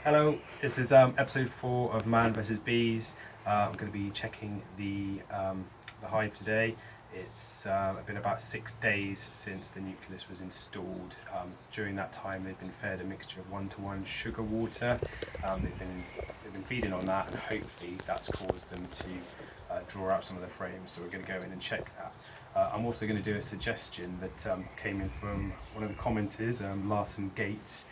Hello, this is episode 4 of Man vs Bees. I'm going to be checking the hive today. It's been about 6 days since the nucleus was installed. During that time they've been fed a mixture of 1-to-1 sugar water. They've been feeding on that, and hopefully that's caused them to draw out some of the frames, so we're going to go in and check that. I'm also going to do a suggestion that came in from one of the commenters, Larson Gates.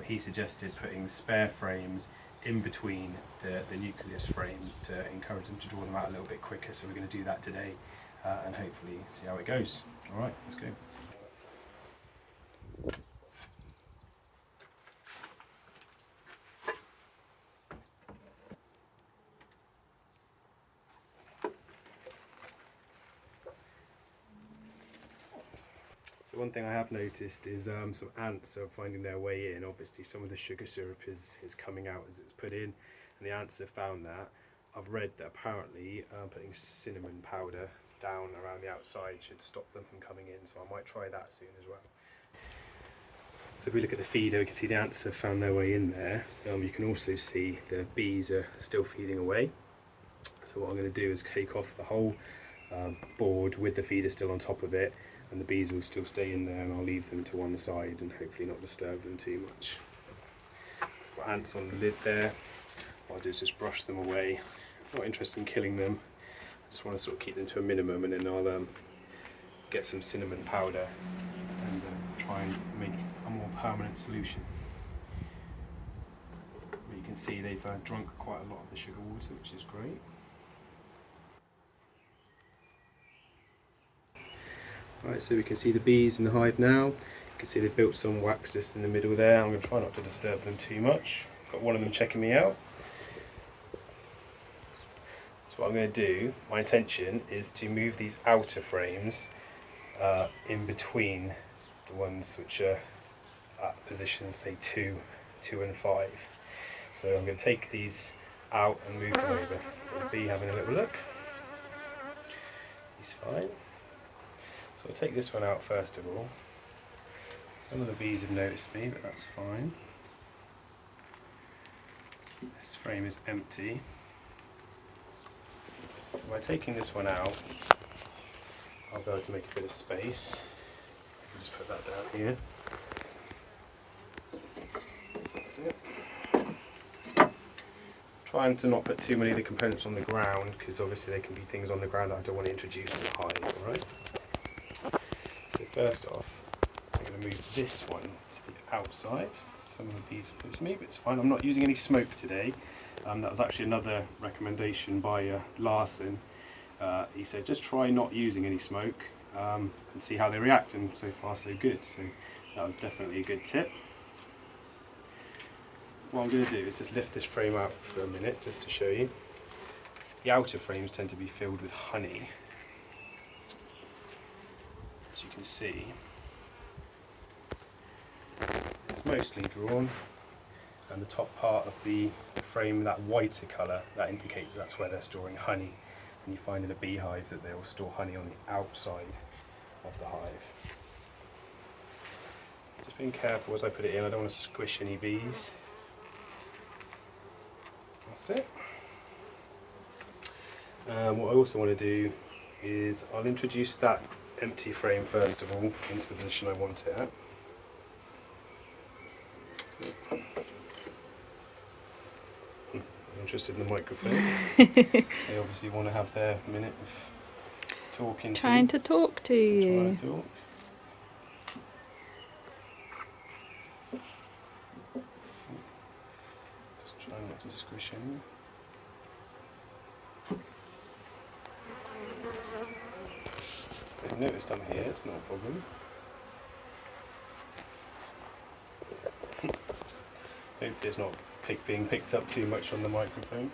He suggested putting spare frames in between the nucleus frames to encourage them to draw them out a little bit quicker, so we're going to do that today and hopefully see how it goes. Alright, let's go. So one thing I have noticed is some ants are finding their way in. Obviously some of the sugar syrup is coming out as it's put in, and the ants have found that. I've read that apparently putting cinnamon powder down around the outside should stop them from coming in, so I might try that soon as well. So if we look at the feeder, we can see the ants have found their way in there. You can also see the bees are still feeding away. So what I'm going to do is take off the whole board with the feeder still on top of it, and the bees will still stay in there, and I'll leave them to one side and hopefully not disturb them too much. Got ants on the lid there. What I'll do is just brush them away. I'm not interested in killing them, I just want to sort of keep them to a minimum, and then I'll get some cinnamon powder and try and make a more permanent solution. But you can see they've drunk quite a lot of the sugar water, which is great. Right, so we can see the bees in the hive now. You can see they've built some wax just in the middle there. I'm going to try not to disturb them too much. Got one of them checking me out. So what I'm going to do, my intention is to move these outer frames in between the ones which are at positions, say 2, 2 and 5. So I'm going to take these out and move them over. The bee having a little look. He's fine. So I'll take this one out first of all. Some of the bees have noticed me, but that's fine. This frame is empty. So by taking this one out, I'll be able to make a bit of space. I'll just put that down here. That's it. Trying to not put too many of the components on the ground, because obviously there can be things on the ground that I don't want to introduce to the hive, alright? So first off, I'm going to move this one to the outside. Some of the bees have put to me, but it's fine. I'm not using any smoke today. That was actually another recommendation by Larson. He said just try not using any smoke and see how they react, and so far so good. So that was definitely a good tip. What I'm going to do is just lift this frame out for a minute just to show you. The outer frames tend to be filled with honey. As you can see, it's mostly drawn, and the top part of the frame, that whiter colour, that indicates that's where they're storing honey. And you find in a beehive that they will store honey on the outside of the hive. Just being careful as I put it in, I don't want to squish any bees. That's it. What I also want to do is I'll introduce that empty frame first of all into the position I want it at. So, interested in the microphone. They obviously want to have their minute of talking. Trying to talk to you. Trying to talk. Just trying not to squish any. They've noticed I'm here, it's not a problem. Hopefully it's not being picked up too much on the microphone.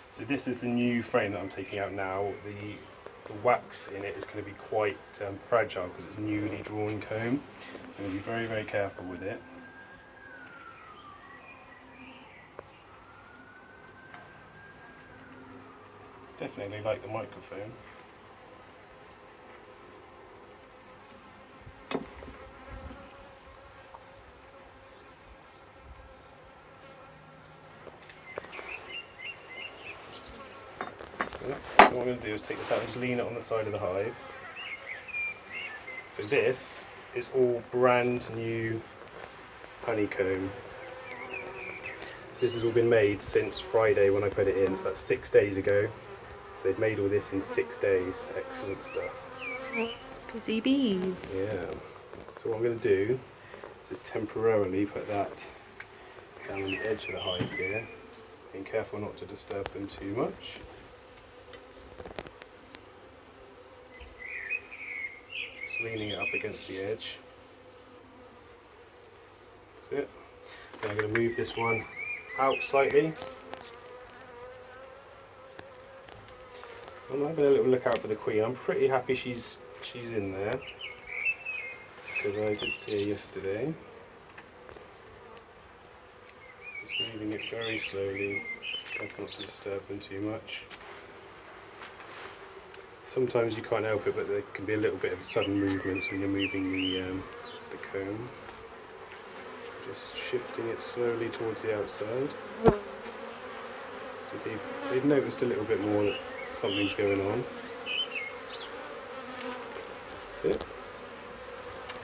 So this is the new frame that I'm taking out now. The wax in it is going to be quite fragile because it's newly drawn comb. So I'm going to be very, very careful with it. Definitely like the microphone. So what I'm going to do is take this out and just lean it on the side of the hive. So this is all brand new honeycomb. So this has all been made since Friday when I put it in, so that's 6 days ago. So they've made all this in 6 days. Excellent stuff. Busy bees. Yeah. So what I'm going to do is just temporarily put that down on the edge of the hive here. Being careful not to disturb them too much. Just leaning it up against the edge. That's it. Then I'm going to move this one out slightly. I'm having a little look out for the queen. I'm pretty happy she's in there, because I did see her yesterday. Just moving it very slowly, careful not to disturb them too much. Sometimes you can't help it, but there can be a little bit of sudden movements when you're moving the comb. Just shifting it slowly towards the outside. So they've noticed a little bit more that something's going on. That's it.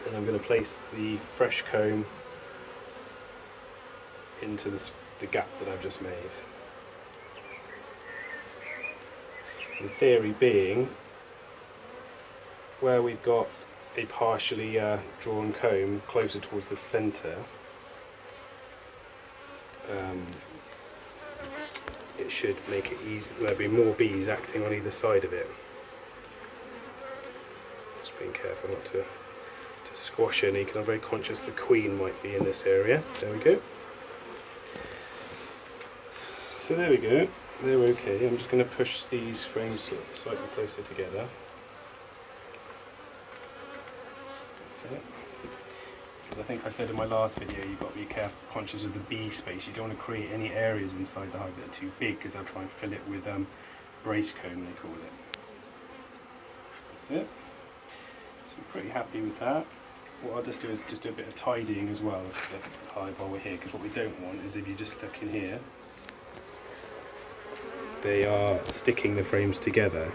Then I'm going to place the fresh comb into the gap that I've just made. The theory being, where we've got a partially drawn comb closer towards the centre, it should make it easy. There'll be more bees acting on either side of it. Just being careful not to squash any, because I'm very conscious the queen might be in this area. There we go. So there we go. They're okay. I'm just going to push these frames slightly closer together. That's it. Because I think I said in my last video, you've got to be careful, conscious of the bee space. You don't want to create any areas inside the hive that are too big, because they'll try and fill it with brace comb, they call it. That's it. So I'm pretty happy with that. What I'll just do is just do a bit of tidying as well of the hive while we're here, because what we don't want is, if you just look in here, they are sticking the frames together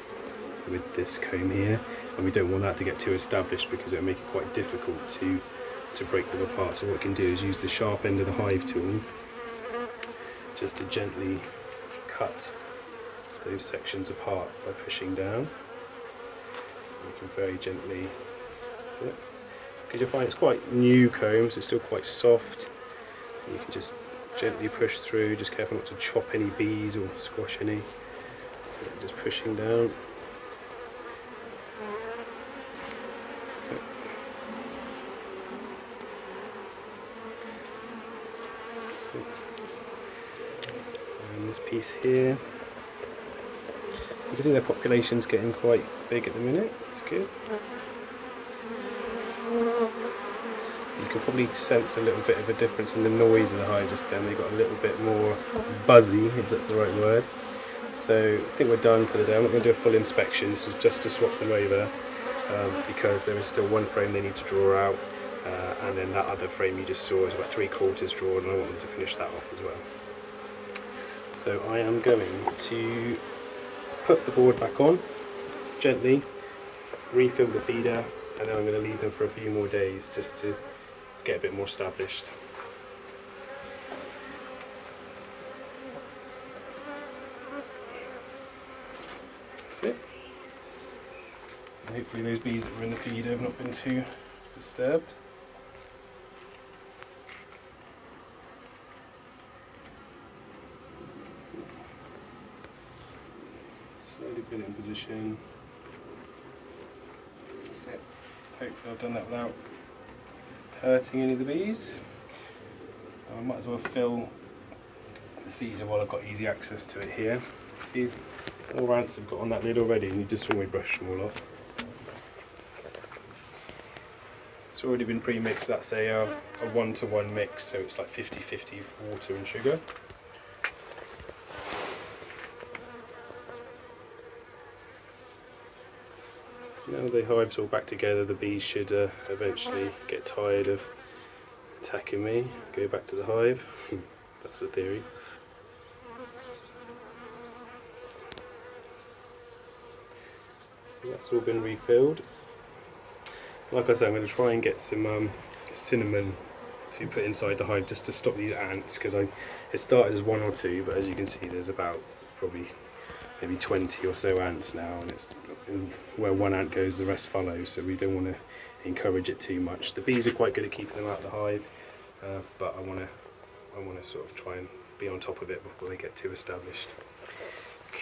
with this comb here, and we don't want that to get too established, because it'll make it quite difficult to break them apart. So what we can do is use the sharp end of the hive tool just to gently cut those sections apart by pushing down. You can very gently, that's it. Because you'll find it's quite new comb, so it's still quite soft. And you can just gently push through, just careful not to chop any bees or squash any. So just pushing down. And this piece here. You can see their population's getting quite big at the minute. It's good. You can probably sense a little bit of a difference in the noise of the hive just then. They got a little bit more buzzy, if that's the right word. So I think we're done for the day. I'm not going to do a full inspection. This was just to swap them over, because there is still one frame they need to draw out, and then that other frame you just saw is about 3/4 drawn, and I want them to finish that off as well. So I am going to put the board back on gently, refill the feeder, and then I'm going to leave them for a few more days just to get a bit more established. That's it. And hopefully those bees that were in the feeder have not been too disturbed. Slowly put it in position. That's it. Hopefully I've done that without hurting any of the bees. I might as well fill the feeder while I've got easy access to it here. See, all ants have got on that lid already, and you just saw me brush them all off. It's already been pre-mixed. That's a 1-to-1 mix, so it's like 50-50 water and sugar. Now the hive's all back together, the bees should eventually get tired of attacking me, go back to the hive. That's the theory. that's all been refilled. Like I said, I'm going to try and get some cinnamon to put inside the hive just to stop these ants, because it started as 1 or 2, but as you can see there's about probably maybe 20 or so ants now, and it's where one ant goes the rest follow, so we don't want to encourage it too much. The bees are quite good at keeping them out of the hive, but I want to sort of try and be on top of it before they get too established.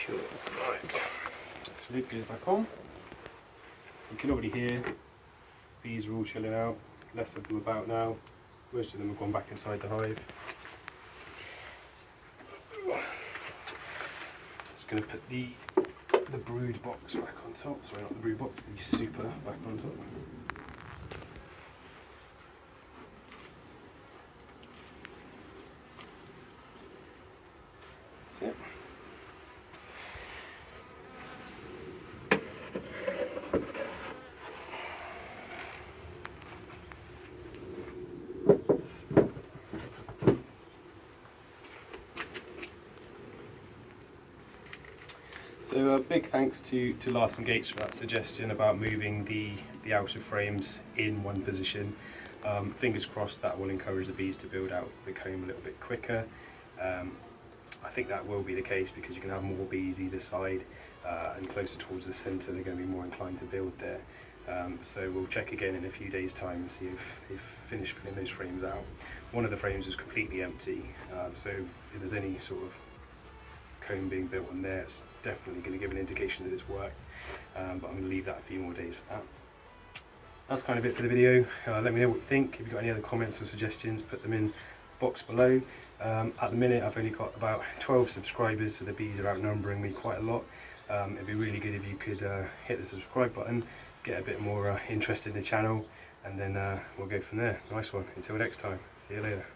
Cool. Right, so lid goes back on. You can already hear bees are all chilling out, less of them about now. Most of them have gone back inside the hive. Just going to put the brood box back on top. Sorry, not the brood box, the super back on top. That's it. So a big thanks to Larson Gates for that suggestion about moving the outer frames in one position. Fingers crossed that will encourage the bees to build out the comb a little bit quicker. I think that will be the case because you can have more bees either side, and closer towards the centre they're going to be more inclined to build there. So we'll check again in a few days' time and see if they've finished filling those frames out. One of the frames was completely empty, so if there's any sort of comb being built on there, it's definitely going to give an indication that it's worked, but I'm going to leave that a few more days for that. That's kind of it for the video. Let me know what you think. If you've got any other comments or suggestions, put them in the box below. At the minute I've only got about 12 subscribers, so the bees are outnumbering me quite a lot. It'd be really good if you could hit the subscribe button, get a bit more interest in the channel, and then we'll go from there. Nice one. Until next time, see you later.